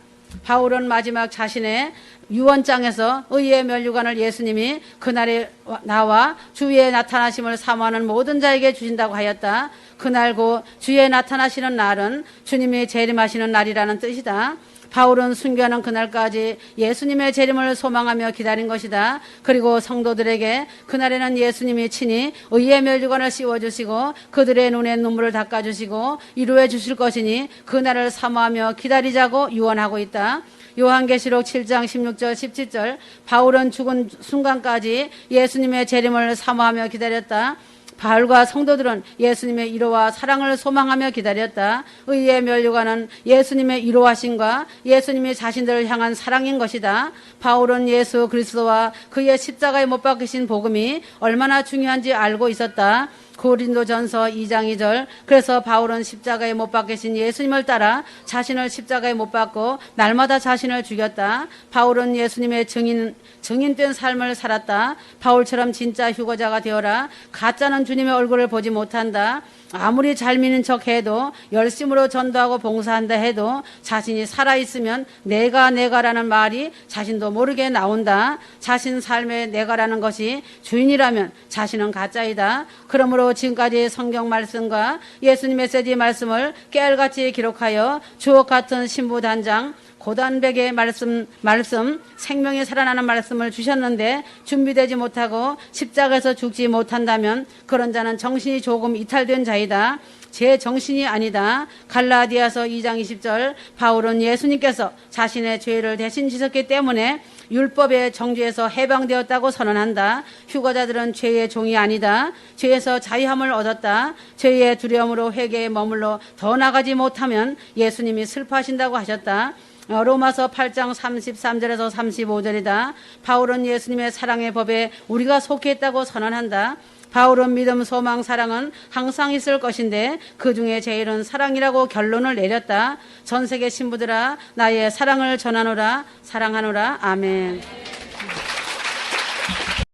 Speaker 1: 바울은 마지막 자신의 유언장에서 의의 면류관을 예수님이 그날에 나와 주의 나타나심을 사모하는 모든 자에게 주신다고 하였다. 그날고 주의 나타나시는 날은 주님이 재림하시는 날이라는 뜻이다. 바울은 순교하는 그날까지 예수님의 재림을 소망하며 기다린 것이다. 그리고 성도들에게 그날에는 예수님이 친히 의의 면류관을 씌워주시고 그들의 눈에 눈물을 닦아주시고 위로해 주실 것이니 그날을 사모하며 기다리자고 유언하고 있다. 요한계시록 7장 16절 17절 바울은 죽은 순간까지 예수님의 재림을 사모하며 기다렸다. 바울과 성도들은 예수님의 위로와 사랑을 소망하며 기다렸다. 의의 면류관은 예수님의 위로하심과 예수님이 자신들을 향한 사랑인 것이다. 바울은 예수 그리스도와 그의 십자가에 못 박히신 복음이 얼마나 중요한지 알고 있었다. 고린도전서 2장 2절 그래서 바울은 십자가에 못 박히신 예수님을 따라 자신을 십자가에 못 박고 날마다 자신을 죽였다. 바울은 예수님의 증인된 삶을 살았다. 바울처럼 진짜 휴거자가 되어라. 가짜는 주님의 얼굴을 보지 못한다. 아무리 잘 믿는 척 해도 열심으로 전도하고 봉사한다 해도 자신이 살아있으면 내가라는 말이 자신도 모르게 나온다. 자신 삶의 내가라는 것이 주인이라면 자신은 가짜이다. 그러므로 지금까지 성경 말씀과 예수님 메시지 말씀을 깨알같이 기록하여 주옥 같은 신부단장 고단백의 말씀 생명이 살아나는 말씀을 주셨는데 준비되지 못하고 십자가에서 죽지 못한다면 그런 자는 정신이 조금 이탈된 자이다. 제 정신이 아니다. 갈라디아서 2장 20절 바울은 예수님께서 자신의 죄를 대신 지셨기 때문에 율법의 정죄에서 해방되었다고 선언한다. 휴거자들은 죄의 종이 아니다. 죄에서 자유함을 얻었다. 죄의 두려움으로 회개에 머물러 더 나가지 못하면 예수님이 슬퍼하신다고 하셨다. 로마서 8장 33절에서 35절이다. 바울은 예수님의 사랑의 법에 우리가 속해 있다고 선언한다. 바울은 믿음, 소망, 사랑은 항상 있을 것인데 그 중에 제일은 사랑이라고 결론을 내렸다. 전 세계 신부들아 나의 사랑을 전하노라. 사랑하노라. 아멘.